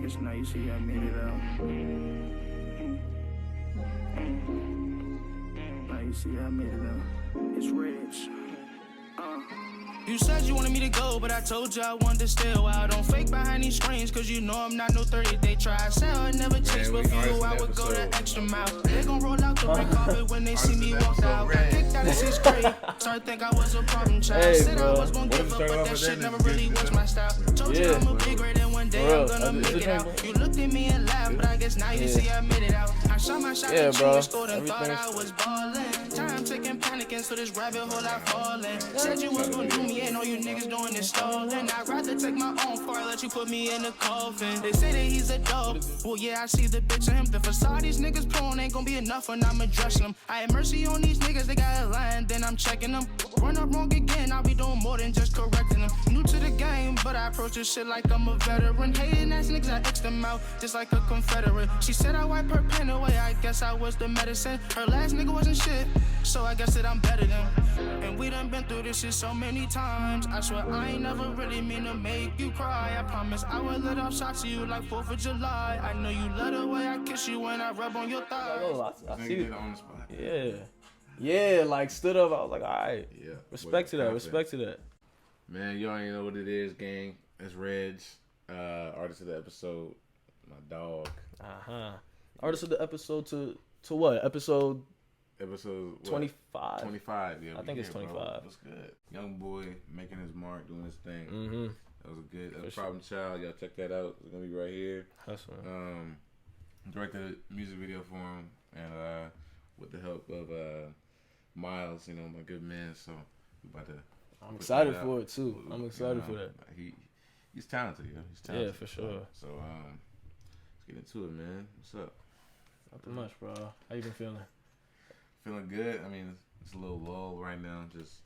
It's nice, see, I made it out. Now you see, I made it out. It's rich. You said you wanted me to go, but I told you I wanted to stay a while. Don't fake behind these screens, cause you know I'm not no 30. They try to sell, I never chase, but for you, I would go the extra mile. They gon' roll out the red carpet when they see me walk out. Got kicked out of 6th grade, started think I was a problem child. Said I was gon' give up, but that shit never really was my style. Told you I'm a big red, and one day I'm gonna make it out. You looked at me and laughed, but I guess now you see I made it out. I shot my shot at you and scored and thought I was ballin'. Time taking, panicking, so this rabbit hole I fall in. Said you was gon' do me, ain't all you niggas doing is stalling. I'd rather take my own part, let you put me in the coffin. They say that he's a dog. Well, yeah, I see the bitch in him. The facade these niggas pulling ain't gonna be enough when I'm addressing them. I have mercy on these niggas, they got a line, then I'm checking them. Run up wrong again, I'll be doing more than just correcting them. New to the game, but I approach this shit like I'm a veteran. Hating ass niggas, I X them out just like a Confederate. She said I wipe her pen away, I guess I was the medicine. Her last nigga wasn't shit, so I guess that I'm better than. And we done been through this shit so many times. I swear I ain't never really mean to make you cry. I promise I would let off shots to you like 4th of July. I know you love the way I kiss you when I rub on your thighs. Oh, I see it on the spot. Yeah, like stood up. I was like, all right. Yeah. Respect to that. Man, you already know what it is, gang. It's R.E.G.G, artist of the episode. My dog. Artist of the episode to what? Episode what? 25. 25, yeah. I think it's 25. That's good. Young boy making his mark, doing his thing. Mm-hmm. That was a good Problem Child. Y'all check that out. It's gonna be right here. Directed a music video for him, and with the help of Miles, my good man. So we about to. I'm excited for it too. I'm excited for that. He's talented, yo. He's talented. Yeah, for sure. So let's get into it, man. What's up? Nothing much, bro. How you been feeling? Feeling good. I mean, it's a little lull right now. Just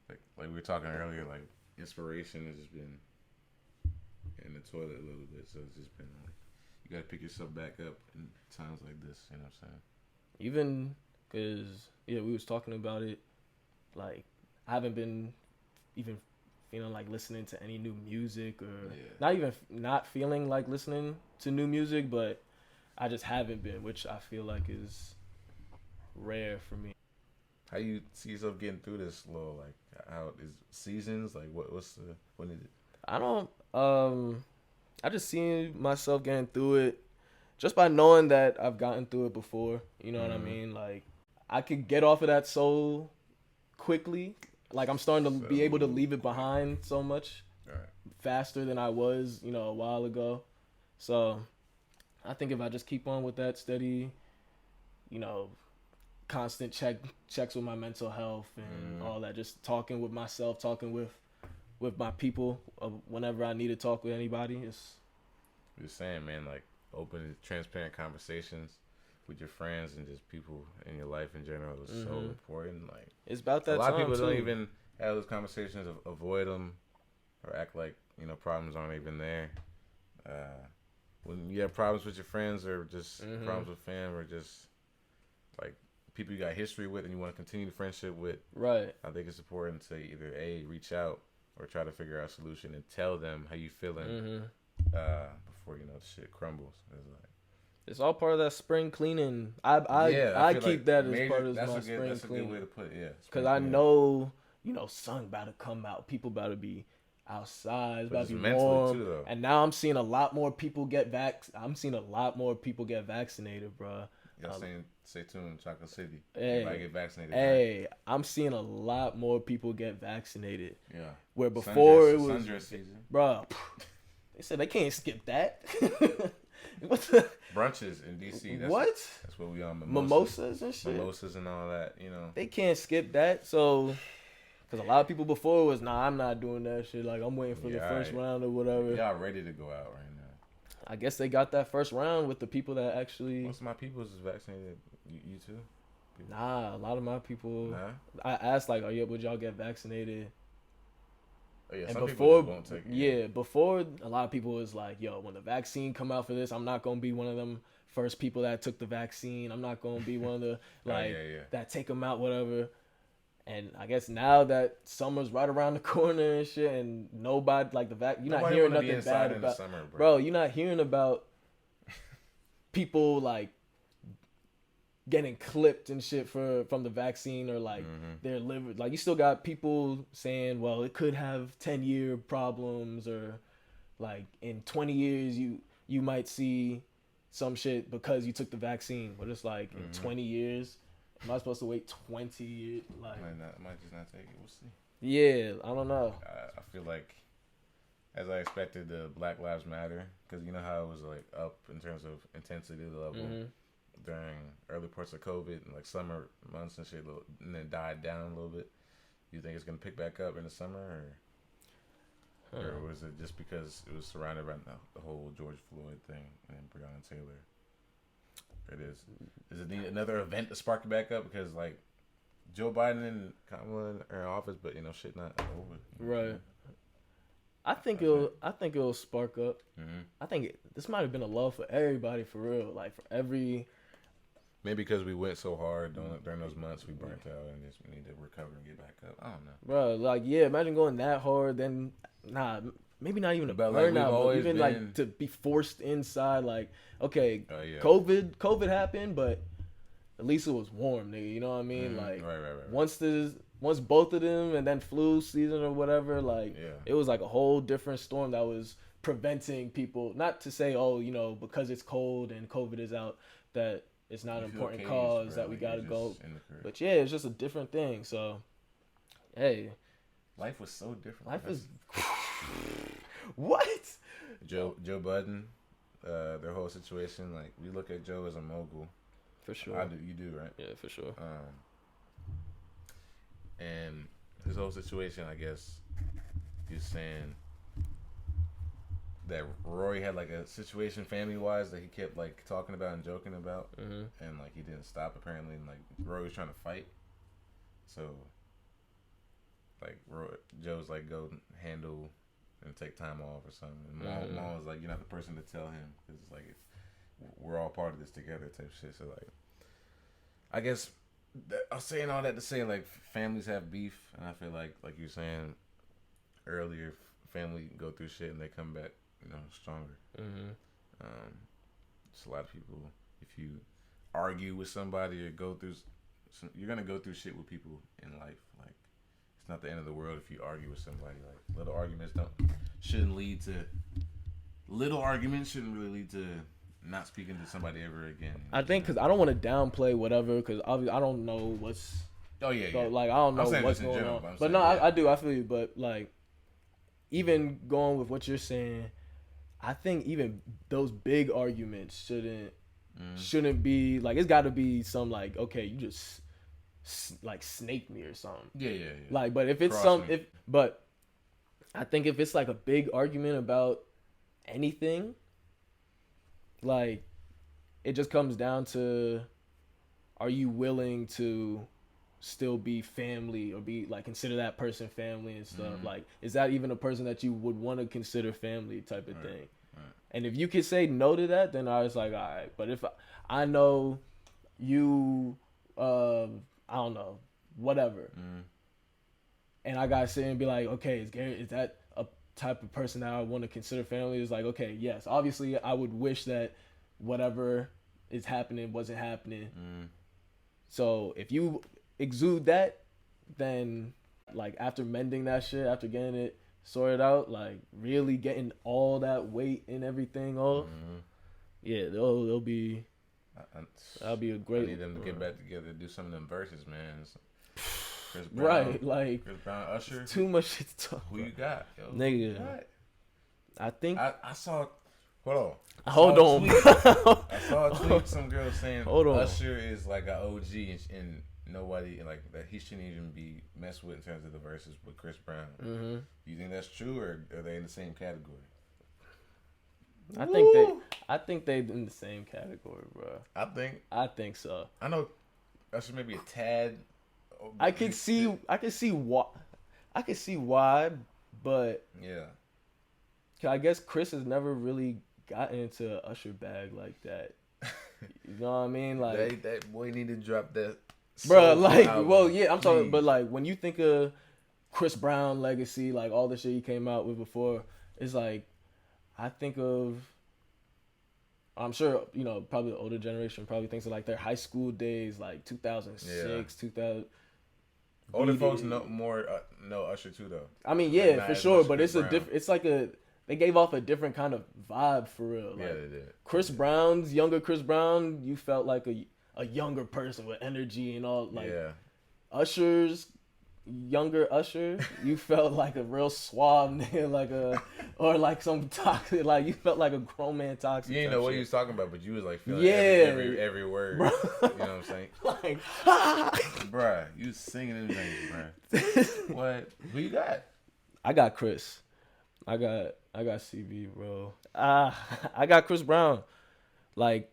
like we were talking earlier, like inspiration has just been in the toilet a little bit. So it's just been like you gotta pick yourself back up in times like this. You know what I'm saying? Even because we was talking about it. Like I haven't been even feeling like listening to any new music, or not feeling like listening to new music, but I just haven't been, which I feel like is rare for me. How you see yourself getting through this slow? Like how is seasons? Like when is it? I don't. I just see myself getting through it just by knowing that I've gotten through it before. You know what I mean? Like I could get off of that so quickly. Like I'm starting to be able to leave it behind so much faster than I was, a while ago. So I think if I just keep on with that steady, constant checks with my mental health and all that, just talking with myself, talking with my people whenever I need to talk with anybody. Just saying, man, like open, transparent conversations with your friends and just people in your life in general is so important. Like it's about that. A lot time of people too. don't even have those conversations, avoid them, or act like problems aren't even there. When you have problems with your friends, or just problems with fam, or just like people you got history with and you want to continue the friendship with, right? I think it's important to either reach out or try to figure out a solution and tell them how you feeling before the shit crumbles. It's all part of that spring cleaning. I keep like that as part of my spring cleaning. That's a good way to put it. Yeah, because I know sun about to come out. People about to be outside. It's about to be warm. Too, and now I'm seeing a lot more people get vaccinated, bro. Y'all stay tuned, Chocolate City. Hey, everybody get vaccinated. Hey, right? I'm seeing a lot more people get vaccinated. Yeah. Where before it was sundress season, bro. They said they can't skip that. What the brunches in DC? That's what we on. Mimosas and shit. Mimosas and all that. They can't skip that. So, because a lot of people before was, I'm not doing that shit. Like I'm waiting for the first round or whatever. Y'all ready to go out right now? I guess they got that first round with the people that actually. Most of my people is vaccinated. You too? People? Nah, a lot of my people. Nah. I asked like, would y'all get vaccinated? Oh, yeah, and some before, people just won't take it. Before a lot of people was like, when the vaccine come out for this, I'm not gonna be one of them first people that took the vaccine. I'm not gonna be one of the that take them out, whatever. And I guess now that summer's right around the corner and shit, and nobody like you're not hearing nothing bad about summer, bro. You're not hearing about people like getting clipped and shit from the vaccine, or like their liver. Like, you still got people saying, well, it could have 10-year problems, or like in 20 years you might see some shit because you took the vaccine. But it's like in 20 years, am I supposed to wait 20 years? Like, I might just not take it. We'll see. Yeah, I don't know. I feel like, as I expected, the Black Lives Matter, because you know how it was like up in terms of intensity level during early parts of COVID and like summer months and shit, and then died down a little bit. You think it's gonna pick back up in the summer, or was it just because it was surrounded by the whole George Floyd thing and Breonna Taylor? It is. Does it need another event to spark it back up? Because like Joe Biden and Kamala are in office, but shit not over. Right. I think it'll spark up. I think this might have been a love for everybody, for real. Like, for every. Maybe because we went so hard during those months, we burnt out, and just we need to recover and get back up. I don't know, bro. Like, yeah, imagine going that hard, then maybe not even a burnout, but even like to be forced inside. Like, okay, COVID happened, but at least it was warm, nigga. You know what I mean? Like, right. Once both of them, and then flu season or whatever, like, it was like a whole different storm that was preventing people. Not to say, because it's cold and COVID is out, that it's not an important cause, that we gotta go. But yeah, it's just a different thing. So, hey, life was so different. Life is what? Joe Budden, their whole situation. Like, we look at Joe as a mogul. For sure. I do. You do, right? Yeah, for sure. And his whole situation, I guess, he's saying that Rory had like a situation family-wise that he kept like talking about and joking about, and like he didn't stop apparently, and like Rory was trying to fight, so like Joe's like, go handle and take time off or something. And Mom was like, you're not the person to tell him, because it's like we're all part of this together type shit. So like, I guess I'm saying all that to say, like, families have beef, and I feel like you're saying earlier, family go through shit and they come back, stronger. Just a lot of people, if you argue with somebody or go through, you're gonna go through shit with people in life. Like, it's not the end of the world if you argue with somebody. Like, little arguments shouldn't really lead to not speaking to somebody ever again. I think because I don't want to downplay whatever, because obviously I don't know what's. Oh yeah. Like, I don't know what's going on. But no, I do. I feel you. But like, even going with what you're saying, I think even those big arguments shouldn't be like, it's got to be some like, okay, you just like snake me or something. Yeah. Like, but if it's but I think if it's like a big argument about anything, like, it just comes down to, are you willing to still be family, or be like, consider that person family and stuff? Like, is that even a person that you would want to consider family type of thing? Right. And if you could say no to that, then I was like, all right. But if I know you, I don't know, whatever, and I gotta sit and be like, okay, is that a type of person that I want to consider family? Is like, okay, yes, obviously I would wish that whatever is happening wasn't happening. So if you exude that, then like, after mending that shit, after getting it sorted out, like really getting all that weight and everything off, they'll be that'll be a great. I need them to get back together, do some of them verses, man. Chris Brown, right? Like, Chris Brown, Usher. Too much shit to talk. Who you got, yo? Nigga? I think I saw. Hold on. I saw a tweet. Some girl saying Usher is like an OG and nobody, like, that he shouldn't even be messed with in terms of the verses with Chris Brown. You think that's true, or are they in the same category? I think they in the same category, bro. I think so. I know Usher maybe a tad. I can see why, but yeah. I guess Chris has never really gotten into an Usher bag like that. You know what I mean? Like, that boy need to drop that bro. Soulful Like, album. well, yeah, I'm talking, Please. but like when you think of Chris Brown legacy, like all the shit he came out with before, it's like I think of. I'm sure probably the older generation probably thinks of like their high school days, like 2006, 2000. Older folks know more know Usher too though. I mean, Like, yeah, not for as sure, much but Chris it's a Brown. different. It's like they gave off a different kind of vibe for real. Like, Yeah, they did. Chris Brown's younger Chris Brown, you felt like a younger person with energy and all. Like Usher's younger Usher, you felt like a real suave nigga, or like some toxic. Like you felt like a grown man toxic. You didn't know what he was talking about, but you was like feeling every word. Bro. You know what I'm saying? Like, bruh, you was singing them things, bruh. What? Who you got? I got Chris. I got CB, bro. I got Chris Brown. Like,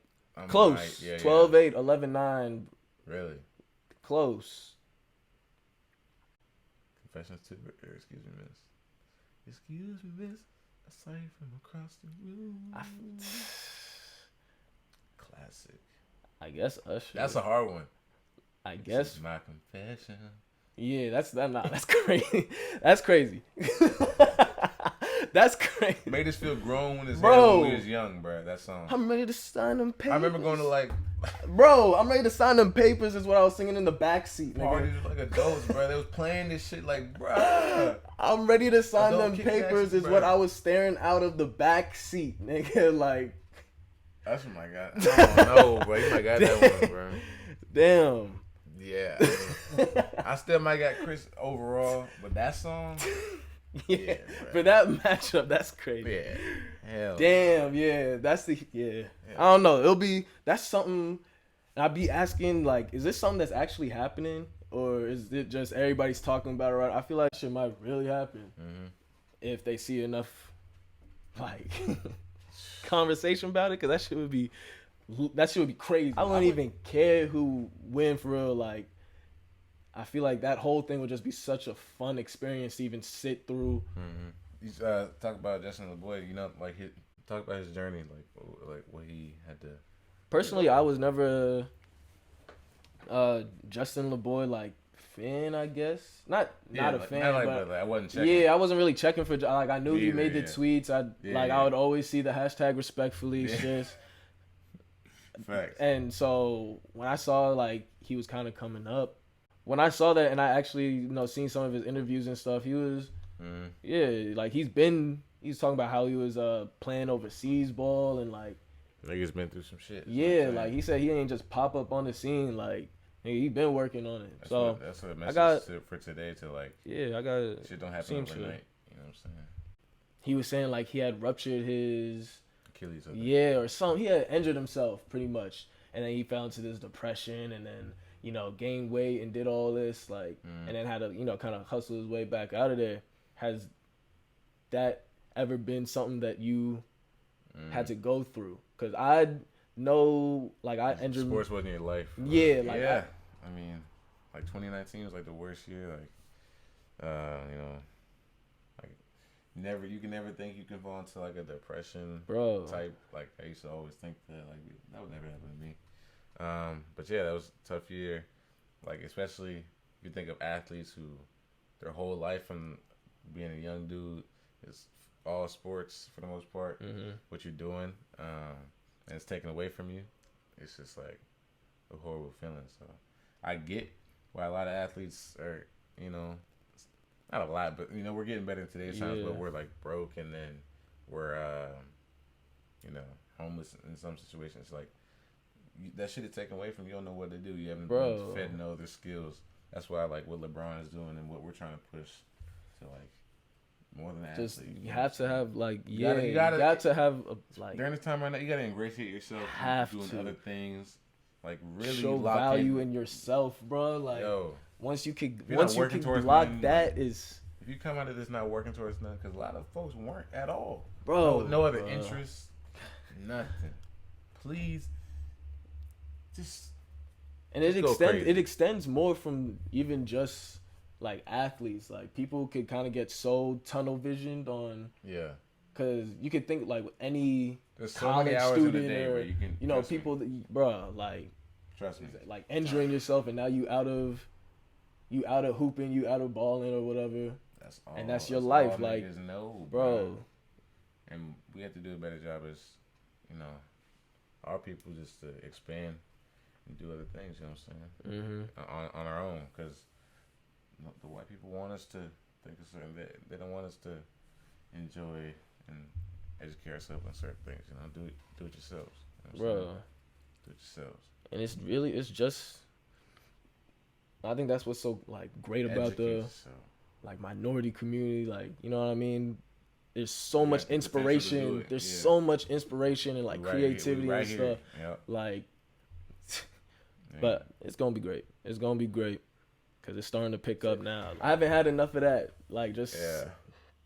close. Right. Yeah, 12-8, 11-9. Really? Close. Confessions to, excuse me, miss. Excuse me, miss. A sight from across the room. Classic. I guess Usher. That's a hard one. I guess. This is my confession. Yeah, that's crazy. That's crazy. That's crazy. Made us feel grown when Bro. we was young, bro. That song. I'm ready to sign them papers. I remember going to like Bro, I'm ready to sign them papers is what I was singing in the backseat, nigga. parties with like adults, bro. They was playing this shit like, bro. I'm ready to sign Adult them kick papers action, is bro. what I was staring out of the backseat, nigga. Like, That's what my God. I don't know, bro. You might got that one, bro. damn. Yeah. I mean, I still might got Chris overall, but that song, Yeah, bro. for that matchup, that's crazy. Yeah. Hell. Damn, yeah, that's the I don't know. That's something. I'd be asking like, is this something that's actually happening, or is it just everybody's talking about it? Right? I feel like shit might really happen if they see enough like conversation about it, because that shit would be crazy. I wouldn't even care who win for real. Like, I feel like that whole thing would just be such a fun experience to even sit through. You talk about Justin LeBoy, like talk about his journey, like what he had to. Personally, I was never Justin LeBoy like fan, I guess. Not a fan, but I wasn't checking. yeah, I wasn't really checking for like I knew Me you either, made the yeah. tweets. I would always see the hashtag respectfully shit. Facts. And so when I saw like he was kind of coming up, when I saw that and I actually seen some of his interviews and stuff, he was like he's talking about how he was playing overseas ball and like Niggas been through some shit. yeah, like he said he ain't just pop up on the scene, like he been working on it. That's so that's what message for today to like. Yeah, I got shit don't happen seen overnight. shit. You know what I'm saying? He was saying like he had ruptured his Achilles. or something. He had injured himself pretty much, and then he fell into this depression, and then gained weight and did all this like, and then had to kind of hustle his way back out of there. Has that ever been something that you had to go through? Because I know like I injured. Sports wasn't your life. Yeah, like yeah. I mean, like 2019 was like the worst year. Like, like you can never think you can fall into like a depression type. Like I used to always think that like that would never happen to me. But yeah, that was a tough year. Like especially if you think of athletes who their whole life from being a young dude is all sports for the most part. What you're doing, and it's taken away from you. It's just like a horrible feeling. So I get why a lot of athletes are, not a lot, but we're getting better in today's times. But we're like broke, and then we're homeless in some situations. Like that shit is taken away from you. You don't know what to do. You haven't been fed no other skills. That's why I like what LeBron is doing and what we're trying to push to like more than that. Just you have to have like you you gotta got to have like during this time right now. You gotta ingratiate yourself. Doing other things. Like really show value in yourself, bro. Like once you could block that is. If you come out of this not working towards nothing, because a lot of folks weren't at all, bro. No other interests, nothing. Please, just. And it extends more from even just like athletes. Like people could kind of get so tunnel visioned on because you could think like any there's so college many hours student in a day or where you can people that, bro, like Trust me. Like injuring yourself, and now you out of hooping, you out of balling or whatever. That's all. And that's your life, all like, niggas know, bro. And we have to do a better job as, our people just to expand and do other things. You know what I'm saying? Mm-hmm. On our own, because the white people want us to think a certain. They don't want us to enjoy and educate ourselves on certain things. Do it yourselves, bro. Do it yourselves. And it's just. I think that's what's so like great about the like minority community. Like, you know what I mean? There's so much inspiration. There's so much inspiration and like creativity and stuff. Yep. Like, but it's gonna be great. It's gonna be great because it's starting to pick up now. I haven't had enough of that. Like, just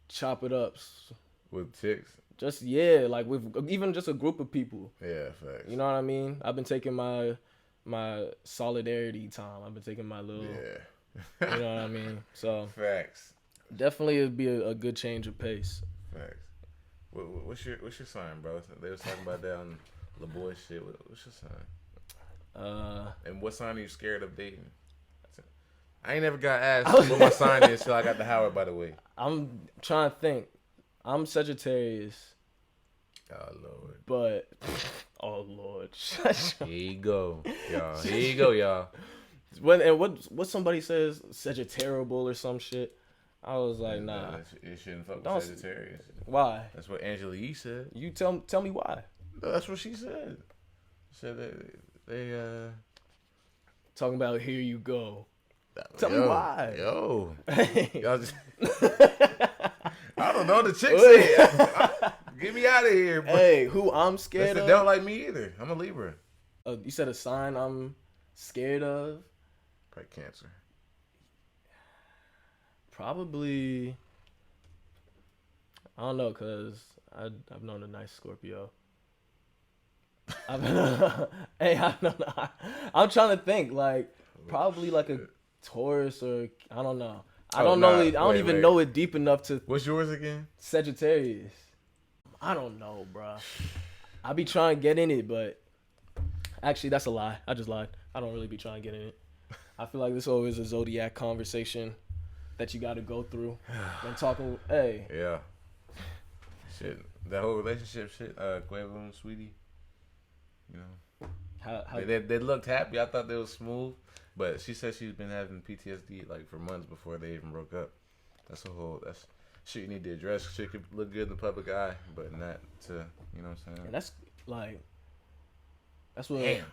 chop it up with chicks. Just like with even just a group of people. Yeah, facts. You know what I mean? I've been taking my solidarity time. I've been taking my little. Yeah. You know what I mean? So facts. Definitely it'd be a good change of pace. Facts. What's your sign, bro? They was talking about that on the boy shit. What's your sign? And what sign are you scared of dating? I ain't never got asked what my sign is till I got the Howard, by the way. I'm trying to think. I'm Sagittarius. Oh, Lord. But, oh, Lord. Here you go, y'all. Here you go, y'all. What somebody says, Sagittariable or some shit. I was like, nah. It shouldn't fuck with Sagittarius. Why? That's what Angela Yee said. You tell me why. No, that's what she said. She said they talking about here you go. Tell me why. Yo. Y'all just I don't know the chick said. Get me out of here, bro. Hey, who I'm scared of? They don't like me either. I'm a Libra. You said a sign I'm scared of? Probably Cancer. Probably, I don't know, cause I've known a nice Scorpio. Hey, I don't know. I'm trying to think, like probably like a Taurus or I don't know. I don't know. I don't even know it deep enough to. What's yours again? Sagittarius. I don't know, bro. I be trying to get in it, but actually that's a lie. I just lied. I don't really be trying to get in it. I feel like this always a Zodiac conversation that you got to go through and talking. Hey. Yeah. Shit. That whole relationship shit. Quavo and Sweetie. You know. How they looked happy. I thought they was smooth, but she said she's been having PTSD like for months before they even broke up. That's shit you need to address. Shit could look good in the public eye, but not to, you know what I'm saying? And that's what. Damn.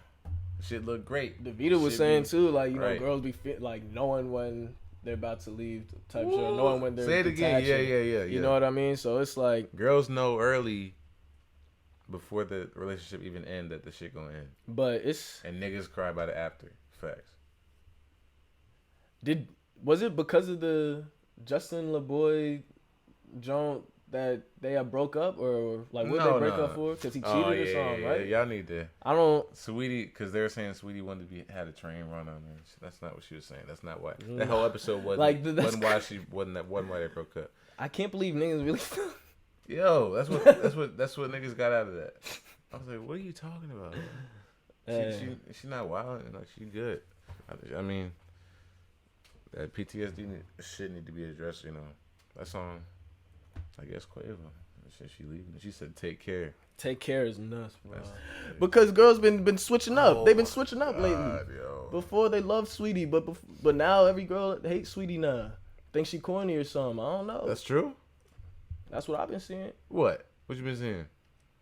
Shit look great. DeVita was saying too, like, you know, girls be fit, like knowing when they're about to leave type shit, knowing when they're say it detaching. Again. Yeah. You know what I mean? So it's like girls know early before the relationship even end that the shit gonna end. But and niggas cry about it after. Facts. Was it because of the Justin LeBoy joint that they have broke up, or like what they break up for? Because he cheated or something, right? Yeah, y'all need to. I don't. Sweetie, because they were saying Sweetie wanted to had a train run on her. That's not what she was saying. That's not why. That whole episode wasn't like wasn't why they broke up. I can't believe niggas really. Yo, that's what niggas got out of that. I was like, what are you talking about? She not wild, like she good. I mean, that PTSD shit need to be addressed. You know, that's on. I guess Quavo. She leaving. She said, "Take care." Take care is nuts, bro. Because girls been switching up. They've been switching up lately. Yo. Before they loved Sweetie, but now every girl hates Sweetie now. Think she corny or something. I don't know. That's true. That's what I've been seeing. What you been seeing?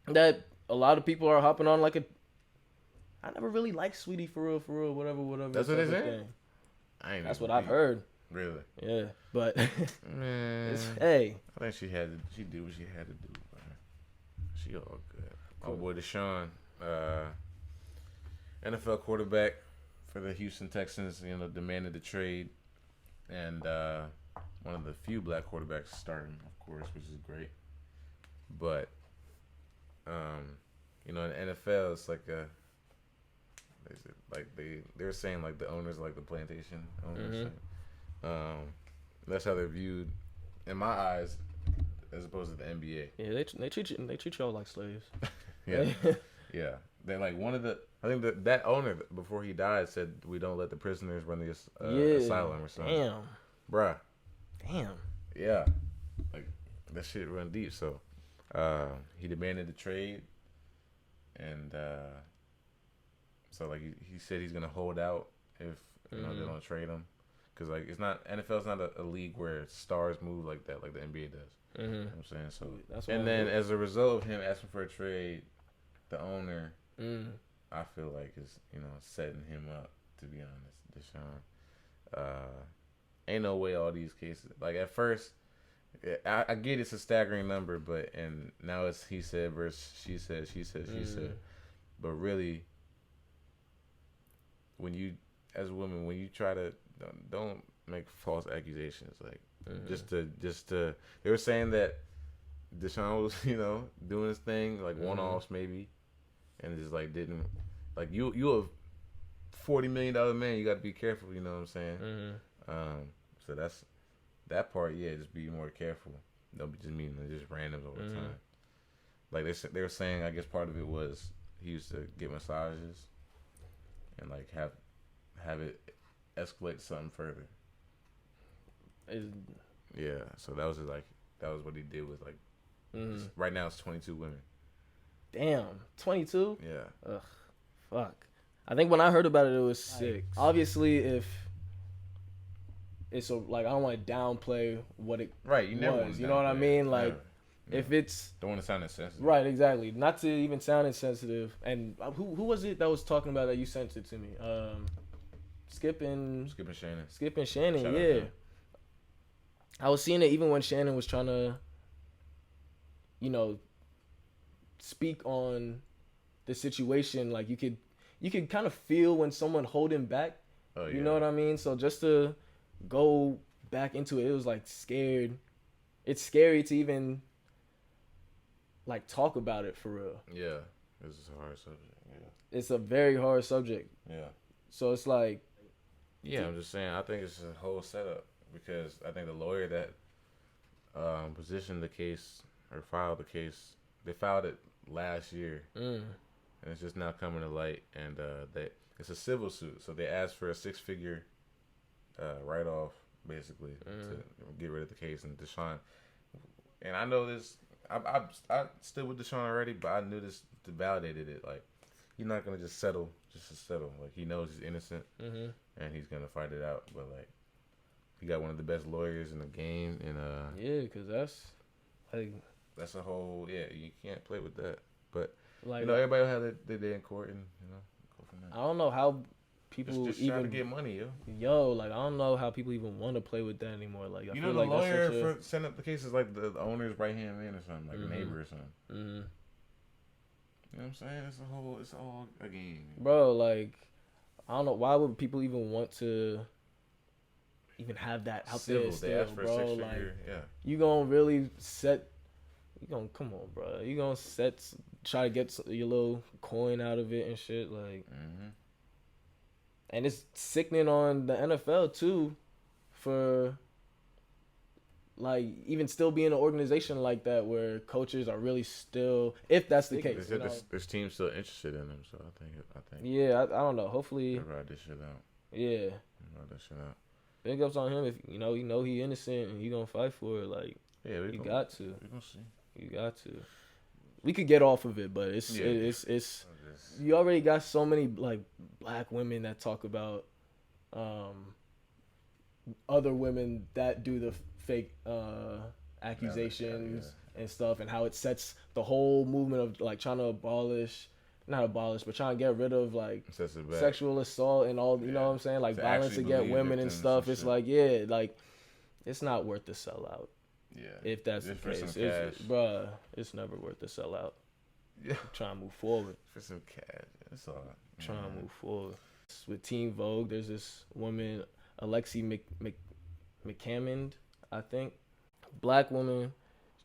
That a lot of people are hopping on like I never really liked Sweetie for real, whatever. That's what they saying. That's what I've heard. Really? Yeah, but man, hey, I think she did what she had to do. Bro. She all good. Cool. Oh boy, Deshaun, NFL quarterback for the Houston Texans, you know, demanded the trade, and one of the few black quarterbacks starting, of course, which is great. But you know, in the NFL, it's like they're saying like the owners like the plantation owners. Mm-hmm. That's how they're viewed in my eyes, as opposed to the NBA. Yeah, they treat y'all like slaves. Yeah, yeah. they like one of the. I think that owner before he died said we don't let the prisoners run the asylum or something. Damn. Bruh. Damn. Yeah. Like that shit run deep. So, he demanded the trade, and so like he said he's gonna hold out if they don't trade him, because like it's not NFL's not a league where stars move like that, like the NBA does. You know what I'm saying? So and then as a result of him asking for a trade, the owner, I feel like is setting him up. To be honest, Deshaun, ain't no way all these cases. Like at first, I get it's a staggering number, but and now it's he said versus she said, she said, she said. But really, when you as a woman, when you try to don't make false accusations, like just to they were saying that Deshaun was doing his thing like one-offs maybe, and just like didn't like you a $40 million man, you got to be careful, you know what I'm saying? So that's that part. Yeah, just be more careful. Don't be just meeting just randoms all the time. Like they were saying, I guess part of it was he used to get massages and like have it escalate something further. Yeah, so that was what he did with like. Right now it's 22 women. Damn, 22? Yeah. Ugh, fuck. I think when I heard about it, it was 6. Obviously, if it's like I don't want to downplay what it you never was. You know what I mean? Like if it's don't want to sound insensitive. Right, exactly. Not to even sound insensitive. And who was it that was talking about that you sent it to me? Skip and Shannon. Skip and Shannon, shout yeah. I was seeing it even when Shannon was trying to, speak on the situation. Like you could kind of feel when someone holding back. Oh, yeah. You know what I mean? So just to go back into it, it was like scared. It's scary to even like talk about it for real. Yeah, this is a hard subject. Yeah, it's a very hard subject. Yeah. So it's like. Yeah, I'm just saying. I think it's a whole setup because I think the lawyer that positioned the case or filed the case, they filed it last year, and it's just now coming to light. And it's a civil suit, so they asked for a 6-figure write-off basically to get rid of the case. And Deshaun, and I know this. I stood with Deshaun already, but I knew this validated it. Like he's not gonna just settle to settle. Like he knows he's innocent, and he's gonna fight it out. But like he got one of the best lawyers in the game, and yeah, because that's like. That's a whole, you can't play with that. But, like, everybody will have their day in court and, go from there. I don't know how people just even. trying to get money, yo. Yo, like, I don't know how people even want to play with that anymore. Like, I feel the like lawyer for setting up the case is like the owner's right-hand man or something, like a neighbor or something. You know what I'm saying? It's all a game. Bro, like, I don't know. Why would people even want to even have that out there still, bro? Like, you gonna really set... come on, bro. You gonna try to get your little coin out of it and shit, like. And it's sickening on the NFL too, for like even still being an organization like that where coaches are really still, if that's the case. There's teams still interested in them, so I think. Yeah, I don't know. Hopefully. Ride this shit out. Yeah. Ride this shit out. Big ups on him if he innocent and he gonna fight for it. Like, you got to. We gonna see. You got to. We could get off of it, but it's you already got so many like black women that talk about other women that do the fake accusations and stuff, and how it sets the whole movement of like trying to but trying to get rid of like sexual assault and all, you know what I'm saying, like violence against women and stuff. It's like, like it's not worth the sellout. Yeah, if that's the case, bruh, it's never worth the sellout. Yeah, trying to move forward for some cash. That's all. Trying to move forward. With Teen Vogue, there's this woman, Alexi McCammond, I think, black woman.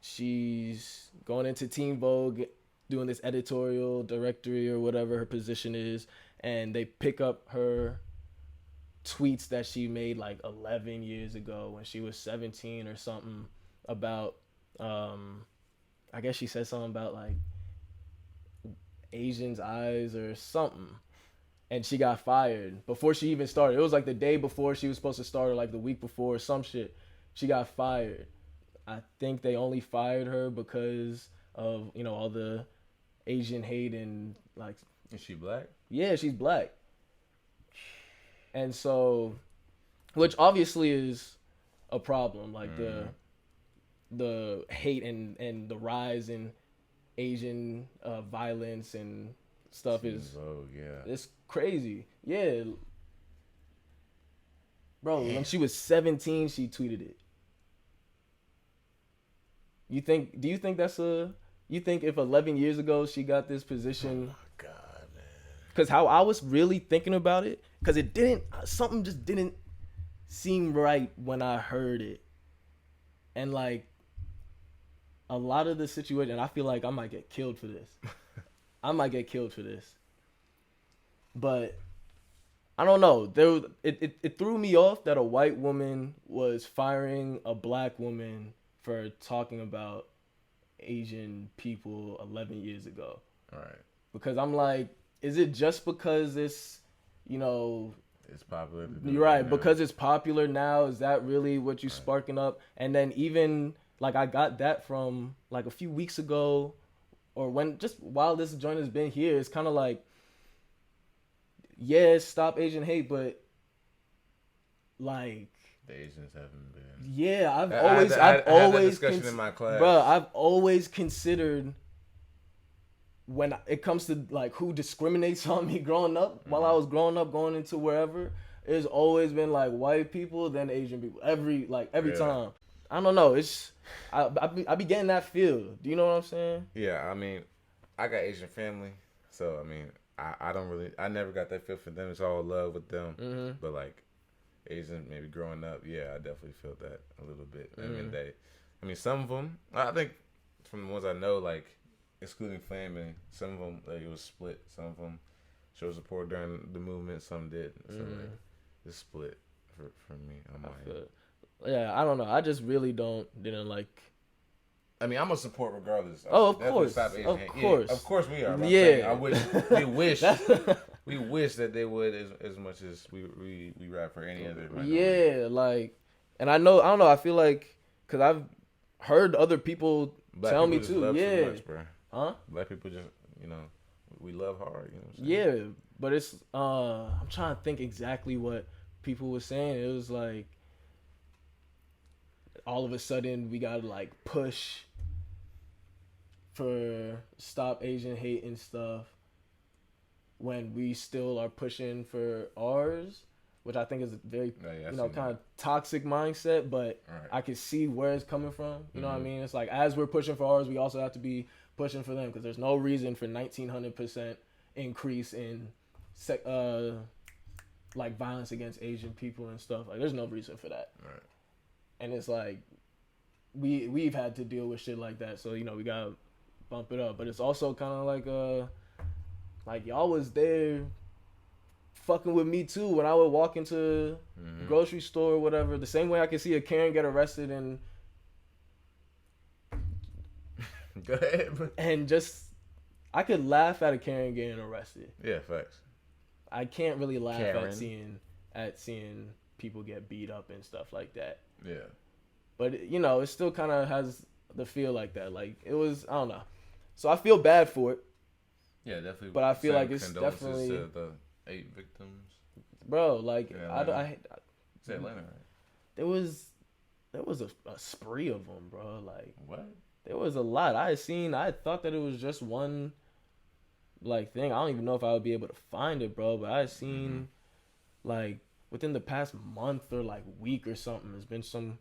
She's going into Teen Vogue, doing this editorial directory or whatever her position is, and they pick up her tweets that she made like 11 years ago when she was 17 or something. About I guess she said something about like Asian's eyes or something. And she got fired before she even started. It was like the day before she was supposed to start, or like the week before, or some shit. She got fired. I think they only fired her because of, you know, all the Asian hate and like. Is she black? Yeah, she's black. And so, which obviously is a problem. Like the hate and the rise in Asian violence and stuff is it's crazy. Yeah. Bro, when she was 17, she tweeted it. You think if 11 years ago she got this position? Oh my God, man. Cuz how I was really thinking about it, cuz something just didn't seem right when I heard it. And like a lot of the situation, I feel like I might get killed for this. But I don't know. It threw me off that a white woman was firing a black woman for talking about Asian people 11 years ago. All right. Because I'm like, is it just because it's, you know, it's popular? You're right. Because it's popular now, is that really what you sparking up? And then even like I got that from like a few weeks ago, or while this joint has been here, it's kind of like, yes, stop Asian hate, but like the Asians haven't been. Yeah, I've I had that discussion in my class, bro. I've always considered when it comes to like who discriminates on me growing up, while I was growing up, going into wherever, it's always been like white people, then Asian people. Every time. I don't know. It's I be getting that feel. Do you know what I'm saying? Yeah, I mean, I got Asian family, so I mean, I never got that feel for them. It's all love with them. Mm-hmm. But like Asian, maybe growing up, yeah, I definitely felt that a little bit. Mm-hmm. I mean, some of them, I think from the ones I know, like excluding family, some of them like it was split. Some of them showed support during the movement, some did. So like, it's split for me on my end. Yeah, I don't know. I just really didn't like. I mean, I'm gonna support regardless. Of course, of course we are. Yeah, we wish that they would as much as we rap for any other minority. Yeah, like, and I don't know. I feel like because I've heard other people tell me too. Yeah, much, bro. Huh? Black people just, you know, we love hard. You know what I'm saying? Yeah, but it's I'm trying to think exactly what people were saying. It was like all of a sudden we gotta like push for stop Asian hate and stuff when we still are pushing for ours, which I think is a very kind of toxic mindset, but I can see where it's coming from. You know what I mean? It's like as we're pushing for ours, we also have to be pushing for them, because there's no reason for 1900% increase in like violence against Asian people and stuff. Like there's no reason for that. Right. And it's like we've had to deal with shit like that, so you know we gotta bump it up. But it's also kind of like y'all was there fucking with me too when I would walk into the grocery store or whatever. The same way I could see a Karen get arrested and go ahead. And just I could laugh at a Karen getting arrested. Yeah, facts. I can't really laugh at seeing people get beat up and stuff like that. Yeah. But you know, it still kind of has the feel like that. Like it was, I don't know. So I feel bad for it. Yeah, definitely. But I feel like it's definitely to the 8 victims. Bro, like I say Atlanta, right? There was a spree of them, bro. Like what? There was a lot. I thought that it was just one like thing. I don't even know if I would be able to find it, bro. But I seen like within the past month or like week or something, there's been some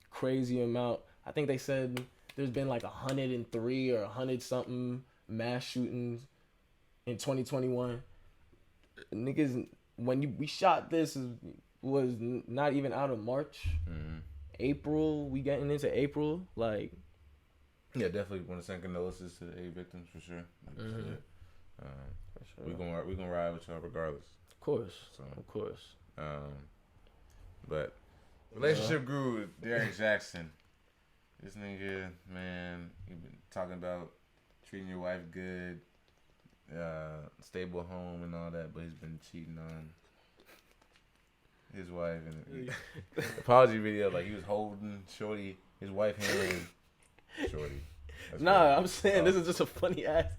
crazy amount. I think they said there's been like 103 or 100 something mass shootings in 2021. Niggas, when we shot this was not even out of March. April, we getting into April, like. Yeah, definitely want to send condolences to the 8 victims for sure. We gonna ride with y'all regardless. Of course. But relationship guru with Derrick Jackson. This nigga, man, he been talking about treating your wife good, stable home and all that, but he's been cheating on his wife. And apology video, like he was holding Shorty, his wife hand, Shorty. That's nah, I'm saying this is just a funny ass.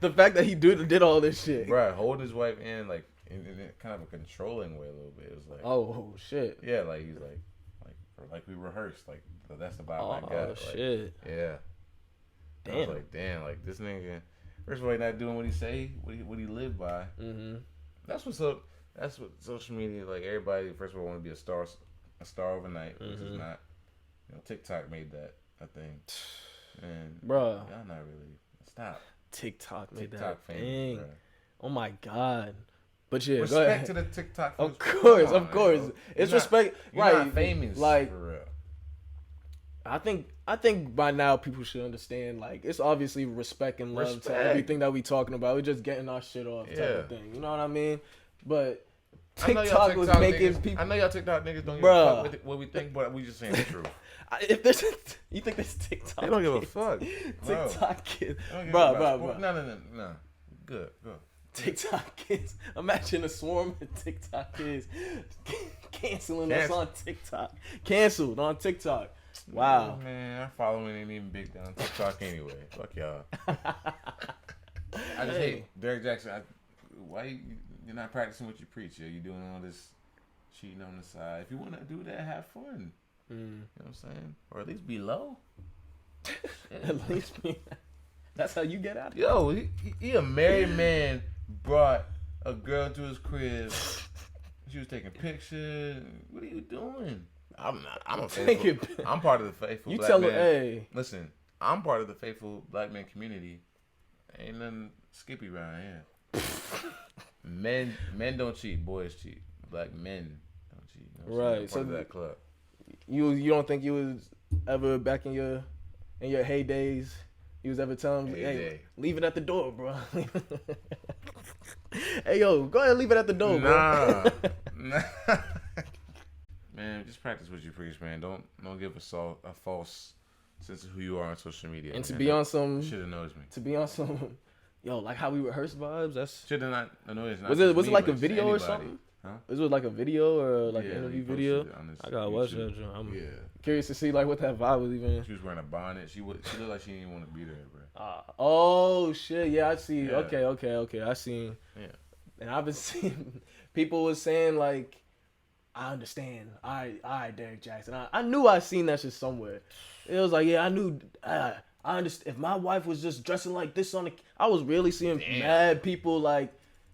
The fact that he did all this shit. Bro, holding his wife hand like in kind of a controlling way a little bit. It was like, oh shit. Yeah, like he's like we rehearsed. Like that's the vibe I got. Oh like, shit. Yeah. Damn. I was like, damn, like this nigga. First of all, he not doing what he say, what he live by. Mm-hmm. That's what's up. That's what social media, like everybody. First of all, want to be a star overnight, which is not. You know, TikTok made that a thing. And bruh, y'all not really. Stop. TikTok made TikTok that famous, thing. Bro. Oh my god. But yeah, Respect go ahead. to the TikTok. Of course. It's not, respect. You're right? Not famous, like for real. I think by now people should understand. Like it's obviously respect and love to everything that we talking about. We're just getting our shit off type of thing. You know what I mean? But TikTok was making people. I know y'all TikTok niggas don't give a fuck with what we think, but we just saying the truth. If there's, you think there's TikTok? They don't give a fuck. TikTok kids, bro. No. Good. TikTok kids. Imagine a swarm of TikTok kids canceling us on TikTok. Canceled on TikTok. Wow. Man, our following ain't even big down TikTok anyway. Fuck y'all. I just hate Derek Jackson. Why you're not practicing what you preach? You doing all this cheating on the side. If you want to do that, have fun. You know what I'm saying? Or at least be low. At least be. That's how you get out of it. Yo, he a married man brought a girl to his crib. She was taking pictures. What are you doing? I'm a faithful. I'm part of the faithful you black tell man. her, hey. Listen, I'm part of the faithful black man community. Ain't nothing skippy around here. Men don't cheat, boys cheat. Black men don't cheat. You know right. So that club. You don't think you was ever back in your heydays? You was ever telling me, hey, leave it at the door, bro. Hey, yo, go ahead and leave it at the door, bro. Nah. Man, just practice what you preach, man. Don't give a false sense of who you are on social media. And man. to be on some, should have noticed me. To be on some, yo, like how we rehearse vibes. That's should have not noticed. Was it like a video or something? Huh? Was it like a video or like an interview video? I gotta watch that. I'm curious to see like what that vibe was even. She was wearing a bonnet. She looked like she didn't even want to be there, bro. Oh shit! Yeah, I see. Yeah. Okay. I seen. Yeah. And I've been seeing people was saying like, I understand. I Derek Jackson. I knew I seen that shit somewhere. It was like, yeah, I knew. I understand. If my wife was just dressing like this on the, I was really seeing mad people like,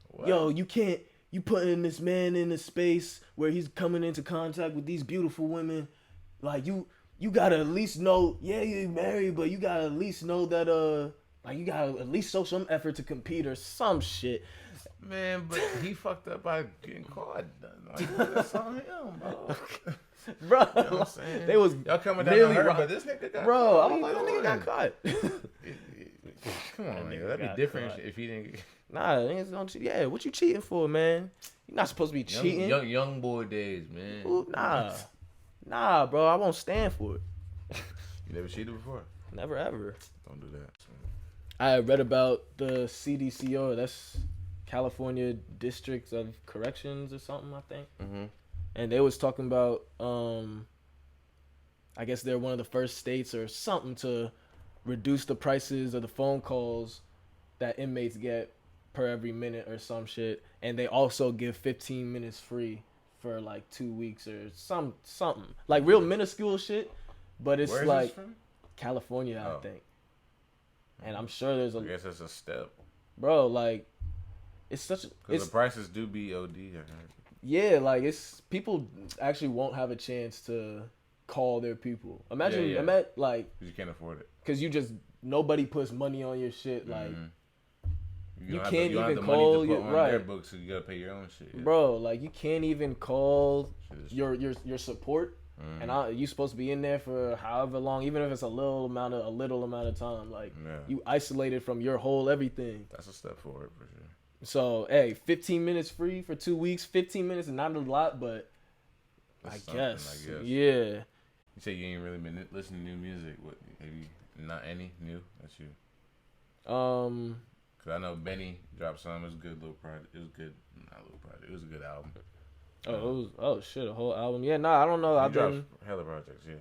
what? Yo, you can't. You putting this man in a space where he's coming into contact with these beautiful women. Like you gotta at least know, yeah, you're married, but you gotta at least know that like you gotta at least show some effort to compete or some shit. Man, but he fucked up by getting caught. Like, that's on him, bro. Bro, you know what I'm saying? They was y'all coming down on her, but this nigga got bro, caught. I was like, that nigga got caught. Come on, nigga. That'd be different if he didn't. Nah, niggas don't cheat. Yeah, what you cheating for, man? You're not supposed to be cheating. Young boy days, man. Ooh, nah, bro. I won't stand for it. You never cheated before? Never ever. Don't do that. I read about the CDCO. That's California Districts of Corrections or something, I think. Mm-hmm. And they was talking about, I guess they're one of the first states or something to reduce the prices of the phone calls that inmates get per every minute or some shit. And they also give 15 minutes free for like 2 weeks or something. Like real minuscule shit, but it's Where is like this from? California, I think. And I'm sure there's I guess that's a step. Bro, like, it's such a... Because the prices do be OD. Yeah, like, it's... People actually won't have a chance to call their people. Imagine, like... Because you can't afford it. Because you just... Nobody puts money on your shit, like... You can't even call... call... Money to put on their books, so you gotta pay your own shit. Yeah. Bro, like, you can't even call your support. Mm-hmm. And you supposed to be in there for however long, even if it's a little amount of time. Like, you isolated from your whole everything. That's a step forward for sure. So, hey, 15 minutes free for 2 weeks. 15 minutes is not a lot, but I guess. Yeah. You say you ain't really been listening to new music. What have you? Not any new? That's you. Cause I know Benny dropped some. It was a good little project. It was good, not little project. It was a good album. Shit, a whole album. Yeah, nah, I don't know. He dropped hella projects. Yeah,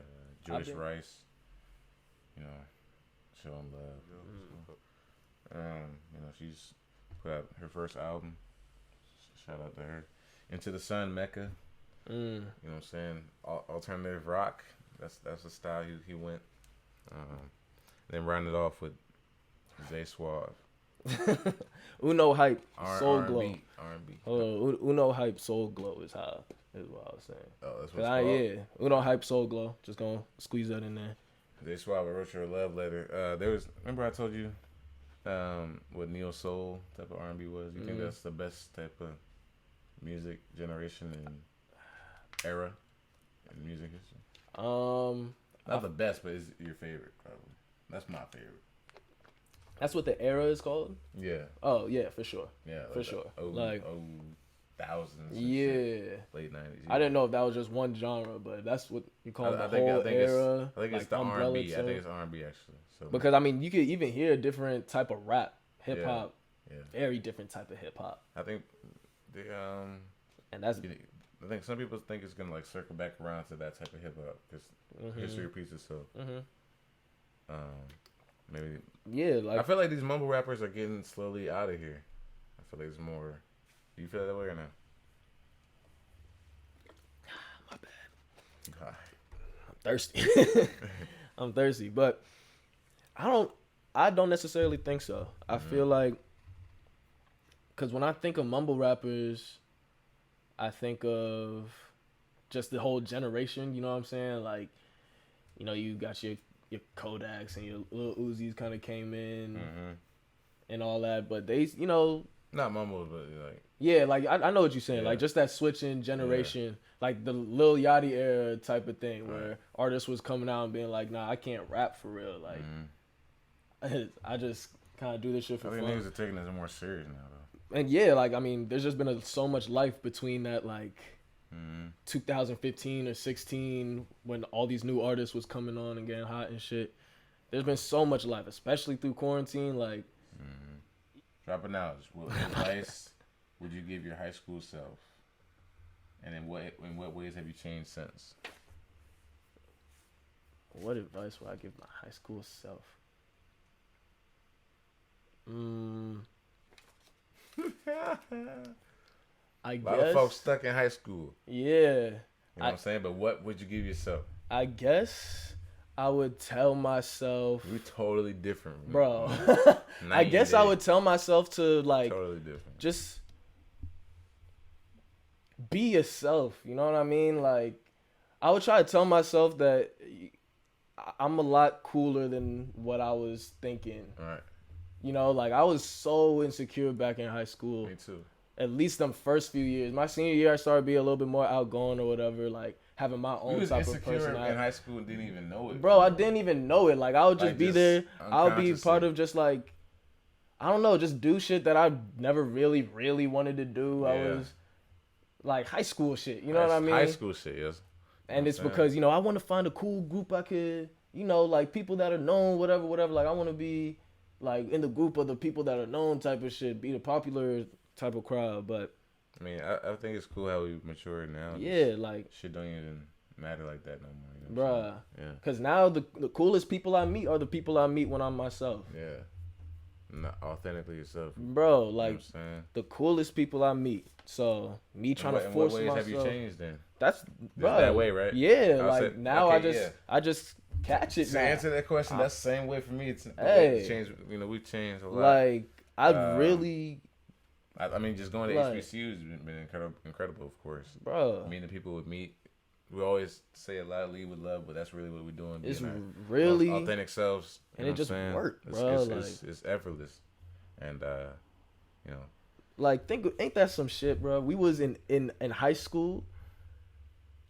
Joyce Wrice. You know, showing love. You know, she's put out her first album. Shout out to her. Into the Sun, Meka. You know what I'm saying? Alternative rock. That's the style he went. Then rounded off with Zay Suave. Uno Hype, Soul Glow. R&B. Uno Hype, Soul Glow is what I was saying. Oh, that's what's called? Yeah. Uno Hype, Soul Glow. Just gonna squeeze that in there. Zay Suave wrote her a love letter. Remember I told you what neo soul type of R&B was? You think that's the best type of music generation and era in music history? Not the best, but it's your favorite probably. That's my favorite. That's what the era is called? Yeah. Oh, yeah, for sure. Yeah. For sure. Thousands. Yeah. Late 90s. Yeah. I didn't know if that was just one genre, but that's what you call the whole era. I think it's the R&B. I think it's R&B actually. So because, I mean, you could even hear a different type of rap, hip-hop. Yeah. Very different type of hip-hop. I think and that's... I think some people think it's going to like circle back around to that type of hip-hop because history repeats itself. Maybe. Yeah, like I feel like these mumble rappers are getting slowly out of here. I feel like there's more. Do you feel that way or not? My bad. I'm thirsty. I'm thirsty, but I don't necessarily think so. I feel like because when I think of mumble rappers, I think of just the whole generation. You know what I'm saying? Like, you know, you got your Kodaks and your Lil Uzis kind of came in and all that, but they, you know, not mumble, but like like I know what you're saying, like just that switch in generation, like the Lil Yachty era type of thing, where artists was coming out and being like, nah, I can't rap for real, like I just kind of do this shit for fun. I think niggas are taking this more serious now though. And yeah, like I mean, there's just been so much life between that, like 2015 or 16 when all these new artists was coming on and getting hot and shit. There's been so much life, especially through quarantine. Like, drop it now. What advice would you give your high school self? And in what ways have you changed since? What advice would I give my high school self? I guess. A lot of folks stuck in high school. Yeah. You know what I'm saying? But what would you give yourself? I guess I would tell myself. We're totally different. Bro. I guess I would tell myself to, like, totally different. Just be yourself. You know what I mean? Like, I would try to tell myself that I'm a lot cooler than what I was thinking. Right. You know, like, I was so insecure back in high school. Me too. At least them first few years. My senior year, I started being a little bit more outgoing or whatever, like having my own type of personality. In high school and didn't even know it. Bro, I didn't even know it. Like, I would just be there. I would be part of just like, I don't know, just do shit that I never really, really wanted to do. Yeah. I was like high school shit. You know what I mean? High school shit, yes. And it's because, you know, I want to find a cool group I could, you know, like people that are known, whatever. Like, I want to be like in the group of the people that are known type of shit, be the popular type of crowd. But I mean, I think it's cool how we mature now. Yeah, like shit don't even matter like that no more. You know bruh. Yeah. Because now the coolest people I meet are the people I meet when I'm myself. Yeah. Not authentically yourself. Bro, like, you know the coolest people I meet. So, me trying to force myself. In what ways have you changed then? That's, bro. That way, right? Yeah, like, now okay, I just catch it to now. answer that question, that's the same way for me. It's changed, you know, we've changed a lot. Like, I really... I mean, just going to HBCU has been incredible, of course. Bro. Meeting people we meet. We always say a lot, lead with love, but that's really what we're doing. It's really authentic selves. And it just worked, bro. It's effortless. And, you know. Like, ain't that some shit, bro? We was in high school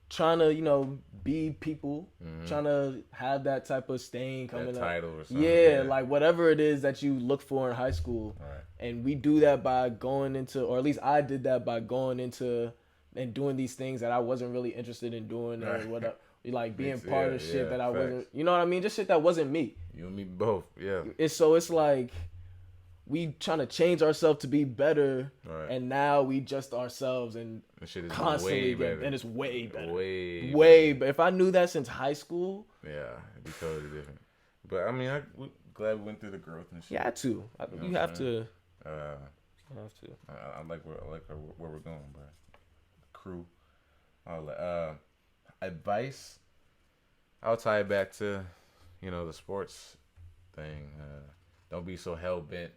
trying to, you know, be people, trying to have that type of stain coming up. Title or something. Yeah, like whatever it is that you look for in high school. Right. And we do that by going into, or at least I did that by going into and doing these things that I wasn't really interested in doing or whatever. Like being part of shit that I wasn't, you know what I mean? Just shit that wasn't me. You and me both, yeah. So it's like, we trying to change ourselves to be better, Right. and now we just ourselves and The shit is constantly way better. and it's way better. Way better. If I knew that since high school, yeah, it'd be totally different. But I mean, we're glad we went through the growth and shit. you had to. You know You what have I'm to. saying? You have to. I like where we're going, bro. Crew. Advice. I'll tie it back to, the sports thing. Don't be so hell bent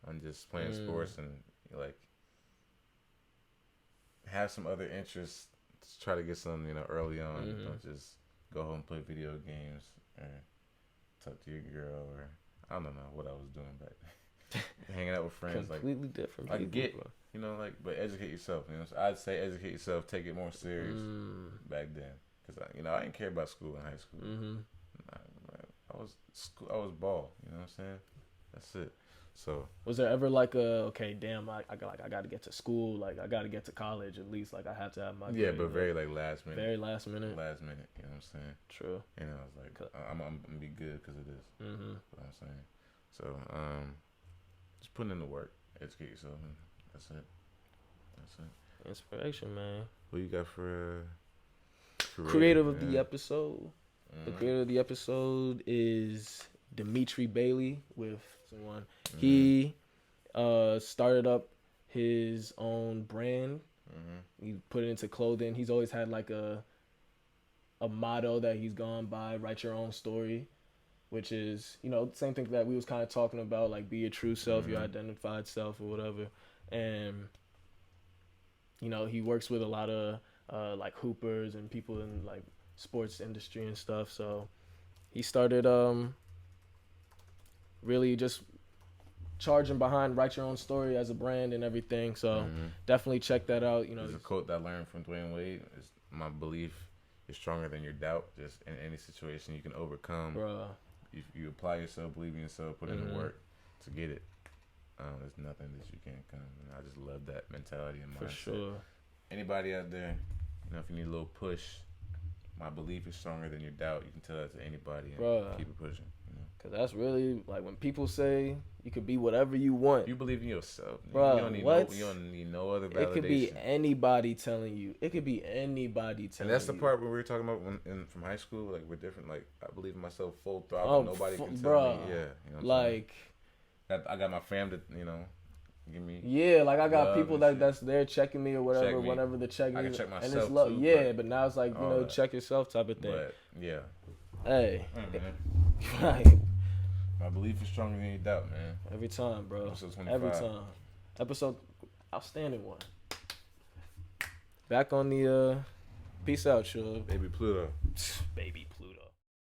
on just playing sports, and like have some other interests. Try to get some, early on. Don't just go home and play video games or talk to your girl, or I don't know what I was doing back then. Hanging out with friends. Completely different I people, get, bro. but educate yourself. So I'd say educate yourself. Take it more serious back then, because I didn't care about school in high school. I was ball. You know what I'm saying? That's it. So was there ever like I got to get to school, like I got to get to college at least, like I have to have my yeah, but very like last minute. Very last minute. Last minute. You know what I'm saying? True. I was like, I'm gonna be good because of this. You know what I'm saying? So just putting in the work, educate yourself, and that's it. Inspiration, man. Who you got for creative of the episode? The creator of the episode is Dimitri Bailey with someone. He started up his own brand. He put it into clothing. He's always had like a motto that he's gone by: write your own story, which is, same thing that we was kind of talking about, like be your true self, your identified self or whatever. And he works with a lot of like hoopers and people in like sports industry and stuff. So he started really just charging behind write your own story as a brand and everything. So definitely check that out. There's a quote that I learned from Dwayne Wade: is my belief is stronger than your doubt. Just in any situation you can overcome. Bruh. If you apply yourself, believe in yourself, put in the work to get it, there's nothing that you can't come. And I just love that mentality and mindset. For sure. Anybody out there, if you need a little push, my belief is stronger than your doubt. You can tell that to anybody and Bruh. keep it pushing. Cause that's really like when people say you could be whatever you want. You believe in yourself, bro. You don't need no other validation. It could be anybody telling you. It could be anybody telling you. And that's the part where we were talking about from high school. Like we're different. Like I believe in myself full throttle. Nobody can tell me. Yeah, like I got my fam to give me. Yeah, like I got people that's there checking me or whatever. Whenever the check I is, can check myself and it's low. too, Yeah, but now it's like check yourself type of thing. But yeah. Hey. Right. My belief is stronger than your doubt, man. Every time, bro. Episode 25. Every time. Episode, outstanding one. Back on the, peace out, Shug. Baby Pluto. Baby